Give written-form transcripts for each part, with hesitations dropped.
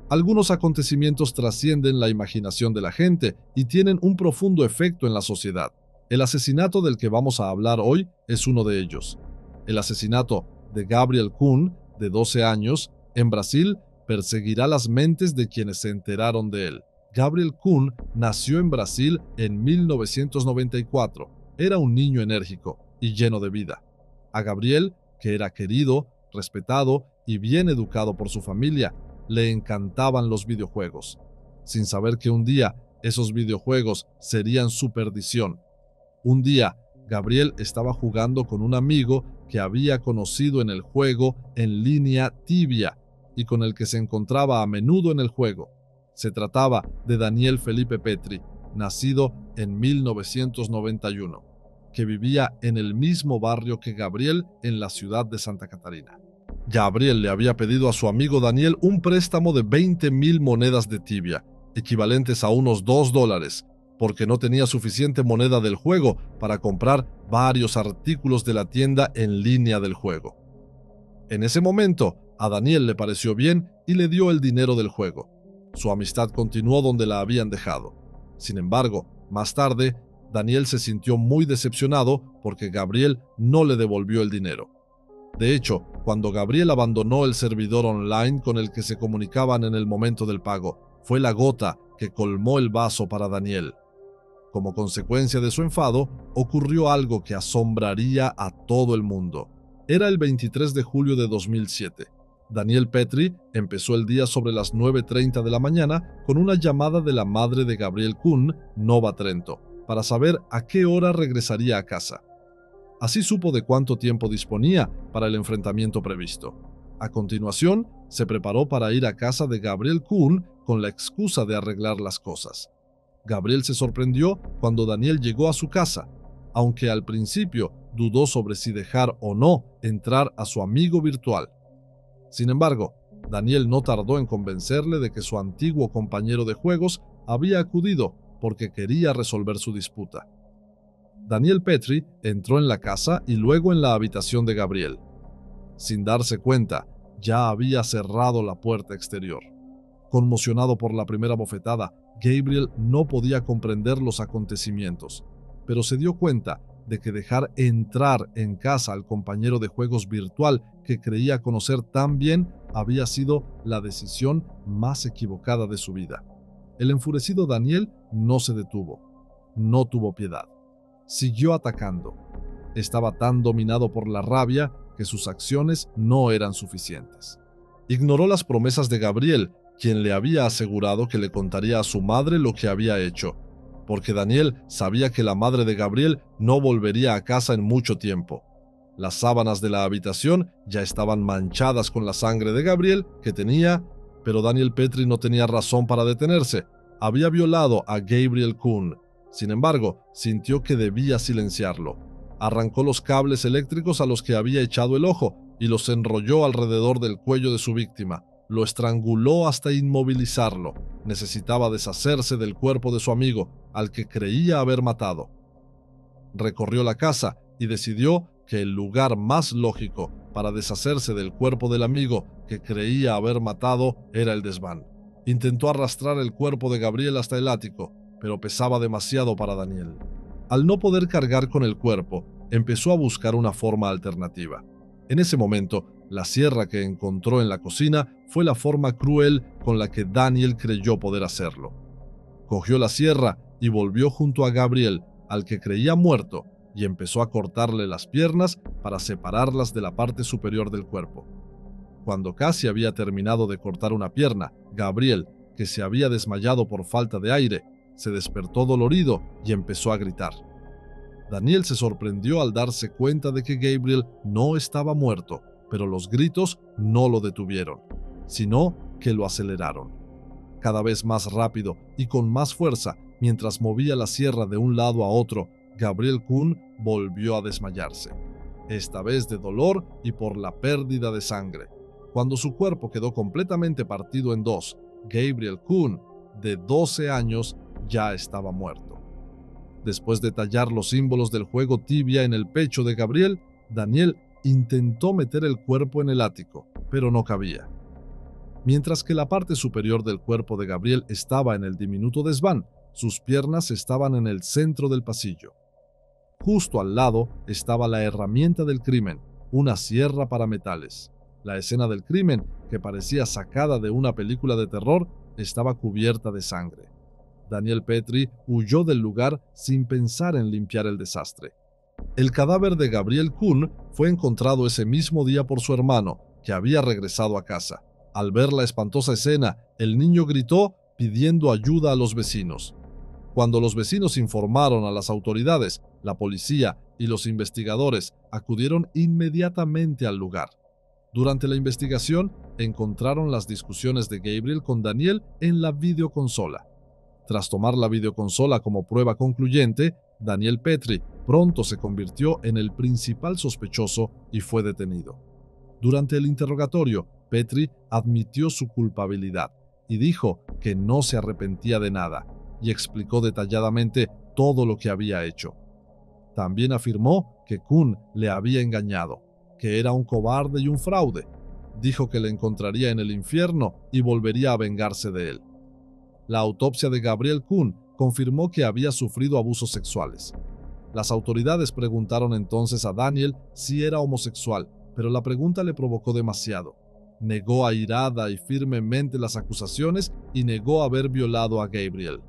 Algunos acontecimientos trascienden la imaginación de la gente y tienen un profundo efecto en la sociedad. El asesinato del que vamos a hablar hoy es uno de ellos. El asesinato de Gabriel Kuhn, de 12 años, en Brasil, perseguirá las mentes de quienes se enteraron de él. Gabriel Kuhn nació en Brasil en 1994. Era un niño enérgico y lleno de vida. A Gabriel, que era querido, respetado y bien educado por su familia, le encantaban los videojuegos, sin saber que un día esos videojuegos serían su perdición. Un día, Gabriel estaba jugando con un amigo que había conocido en el juego en línea Tibia y con el que se encontraba a menudo en el juego. Se trataba de Daniel Felipe Petri, nacido en 1991, que vivía en el mismo barrio que Gabriel en la ciudad de Santa Catarina. Gabriel le había pedido a su amigo Daniel un préstamo de 20,000 monedas de Tibia, equivalentes a unos $2, porque no tenía suficiente moneda del juego para comprar varios artículos de la tienda en línea del juego. En ese momento, a Daniel le pareció bien y le dio el dinero del juego. Su amistad continuó donde la habían dejado. Sin embargo, más tarde, Daniel se sintió muy decepcionado porque Gabriel no le devolvió el dinero. De hecho, cuando Gabriel abandonó el servidor online con el que se comunicaban en el momento del pago, fue la gota que colmó el vaso para Daniel. Como consecuencia de su enfado, ocurrió algo que asombraría a todo el mundo. Era el 23 de julio de 2007. Daniel Petri empezó el día sobre las 9:30 de la mañana con una llamada de la madre de Gabriel Kuhn, Nova Trento, para saber a qué hora regresaría a casa. Así supo de cuánto tiempo disponía para el enfrentamiento previsto. A continuación, se preparó para ir a casa de Gabriel Kuhn con la excusa de arreglar las cosas. Gabriel se sorprendió cuando Daniel llegó a su casa, aunque al principio dudó sobre si dejar o no entrar a su amigo virtual. Sin embargo, Daniel no tardó en convencerle de que su antiguo compañero de juegos había acudido porque quería resolver su disputa. Daniel Petri entró en la casa y luego en la habitación de Gabriel. Sin darse cuenta, ya había cerrado la puerta exterior. Conmocionado por la primera bofetada, Gabriel no podía comprender los acontecimientos, pero se dio cuenta de que dejar entrar en casa al compañero de juegos virtual que creía conocer tan bien había sido la decisión más equivocada de su vida. El enfurecido Daniel no se detuvo, no tuvo piedad. Siguió atacando. Estaba tan dominado por la rabia que sus acciones no eran suficientes. Ignoró las promesas de Gabriel, quien le había asegurado que le contaría a su madre lo que había hecho, porque Daniel sabía que la madre de Gabriel no volvería a casa en mucho tiempo. Las sábanas de la habitación ya estaban manchadas con la sangre de Gabriel que tenía, pero Daniel Petri no tenía razón para detenerse. Había violado a Gabriel Kuhn. Sin embargo, sintió que debía silenciarlo. Arrancó los cables eléctricos a los que había echado el ojo y los enrolló alrededor del cuello de su víctima. Lo estranguló hasta inmovilizarlo. Necesitaba deshacerse del cuerpo de su amigo, al que creía haber matado. Recorrió la casa y decidió que el lugar más lógico para deshacerse del cuerpo del amigo que creía haber matado era el desván. Intentó arrastrar el cuerpo de Gabriel hasta el ático, pero pesaba demasiado para Daniel. Al no poder cargar con el cuerpo, empezó a buscar una forma alternativa. En ese momento, la sierra que encontró en la cocina fue la forma cruel con la que Daniel creyó poder hacerlo. Cogió la sierra y volvió junto a Gabriel, al que creía muerto, y empezó a cortarle las piernas para separarlas de la parte superior del cuerpo. Cuando casi había terminado de cortar una pierna, Gabriel, que se había desmayado por falta de aire, se despertó dolorido y empezó a gritar. Daniel se sorprendió al darse cuenta de que Gabriel no estaba muerto, pero los gritos no lo detuvieron, sino que lo aceleraron. Cada vez más rápido y con más fuerza, mientras movía la sierra de un lado a otro, Gabriel Kuhn volvió a desmayarse, esta vez de dolor y por la pérdida de sangre. Cuando su cuerpo quedó completamente partido en dos, Gabriel Kuhn, de 12 años, ya estaba muerto. Después de tallar los símbolos del juego Tibia en el pecho de Gabriel, Daniel intentó meter el cuerpo en el ático, pero no cabía. Mientras que la parte superior del cuerpo de Gabriel estaba en el diminuto desván, sus piernas estaban en el centro del pasillo. Justo al lado estaba la herramienta del crimen, una sierra para metales. La escena del crimen, que parecía sacada de una película de terror, estaba cubierta de sangre. Daniel Petrie huyó del lugar sin pensar en limpiar el desastre. El cadáver de Gabriel Kuhn fue encontrado ese mismo día por su hermano, que había regresado a casa. Al ver la espantosa escena, el niño gritó pidiendo ayuda a los vecinos. Cuando los vecinos informaron a las autoridades, la policía y los investigadores acudieron inmediatamente al lugar. Durante la investigación, encontraron las discusiones de Gabriel con Daniel en la videoconsola. Tras tomar la videoconsola como prueba concluyente, Daniel Petrie pronto se convirtió en el principal sospechoso y fue detenido. Durante el interrogatorio, Petrie admitió su culpabilidad y dijo que no se arrepentía de nada, y explicó detalladamente todo lo que había hecho. También afirmó que Kuhn le había engañado, que era un cobarde y un fraude. Dijo que le encontraría en el infierno y volvería a vengarse de él. La autopsia de Gabriel Kuhn confirmó que había sufrido abusos sexuales. Las autoridades preguntaron entonces a Daniel si era homosexual, pero la pregunta le provocó demasiado. Negó airada y firmemente las acusaciones y negó haber violado a Gabriel.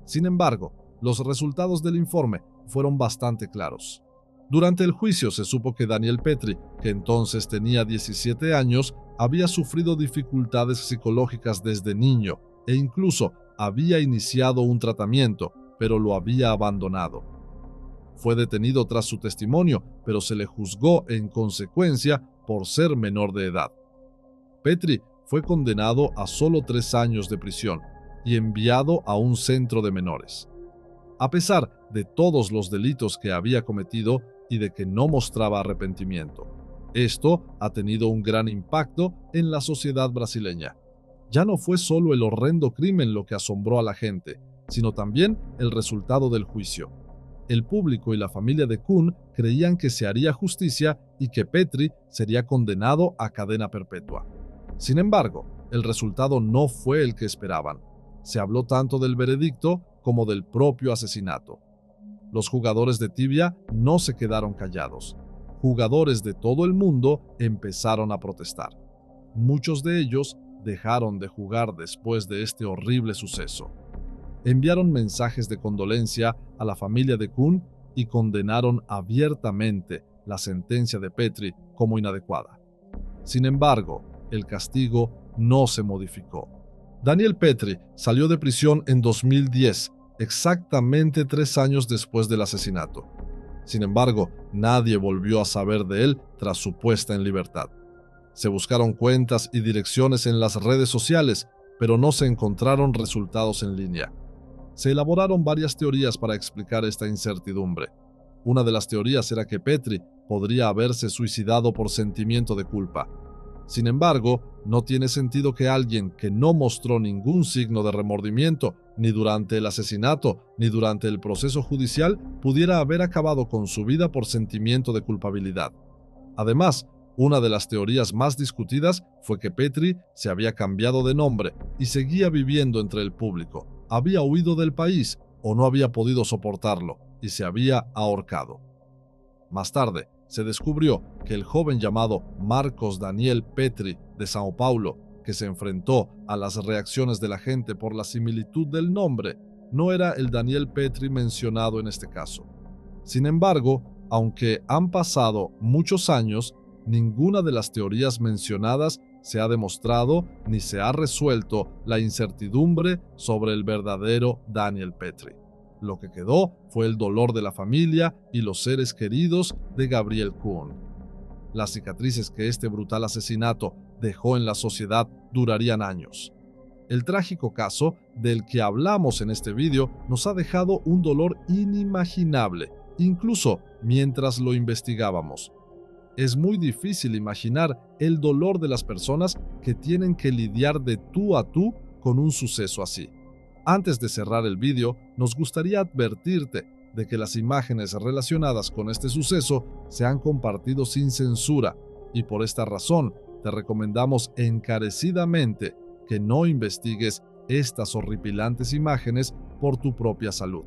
Sin embargo, los resultados del informe fueron bastante claros. Durante el juicio se supo que Daniel Petrie, que entonces tenía 17 años, había sufrido dificultades psicológicas desde niño e incluso había iniciado un tratamiento, pero lo había abandonado. Fue detenido tras su testimonio, pero se le juzgó en consecuencia por ser menor de edad. Petrie fue condenado a solo 3 años de prisión y enviado a un centro de menores. A pesar de todos los delitos que había cometido y de que no mostraba arrepentimiento, esto ha tenido un gran impacto en la sociedad brasileña. Ya no fue solo el horrendo crimen lo que asombró a la gente, sino también el resultado del juicio. El público y la familia de Kuhn creían que se haría justicia y que Petrie sería condenado a cadena perpetua. Sin embargo, el resultado no fue el que esperaban. Se habló tanto del veredicto como del propio asesinato. Los jugadores de tibia no se quedaron callados. Jugadores de todo el mundo empezaron a protestar. Muchos de ellos dejaron de jugar después de este horrible suceso. Enviaron mensajes de condolencia a la familia de Kuhn y condenaron abiertamente la sentencia de Petrie como inadecuada. Sin embargo, el castigo no se modificó. Daniel Petrie salió de prisión en 2010, exactamente 3 años después del asesinato. Sin embargo, nadie volvió a saber de él tras su puesta en libertad. Se buscaron cuentas y direcciones en las redes sociales, pero no se encontraron resultados en línea. Se elaboraron varias teorías para explicar esta incertidumbre. Una de las teorías era que Petrie podría haberse suicidado por sentimiento de culpa. Sin embargo, no tiene sentido que alguien que no mostró ningún signo de remordimiento, ni durante el asesinato, ni durante el proceso judicial, pudiera haber acabado con su vida por sentimiento de culpabilidad. Además, una de las teorías más discutidas fue que Petrie se había cambiado de nombre y seguía viviendo entre el público, había huido del país o no había podido soportarlo y se había ahorcado. Más tarde, se descubrió que el joven llamado Marcos Daniel Petrie de Sao Paulo, que se enfrentó a las reacciones de la gente por la similitud del nombre, no era el Daniel Petrie mencionado en este caso. Sin embargo, aunque han pasado muchos años, ninguna de las teorías mencionadas se ha demostrado ni se ha resuelto la incertidumbre sobre el verdadero Daniel Petrie. Lo que quedó fue el dolor de la familia y los seres queridos de Gabriel Kuhn. Las cicatrices que este brutal asesinato dejó en la sociedad durarían años. El trágico caso del que hablamos en este video nos ha dejado un dolor inimaginable, incluso mientras lo investigábamos. Es muy difícil imaginar el dolor de las personas que tienen que lidiar de tú a tú con un suceso así. Antes de cerrar el vídeo, nos gustaría advertirte de que las imágenes relacionadas con este suceso se han compartido sin censura y por esta razón te recomendamos encarecidamente que no investigues estas horripilantes imágenes por tu propia salud.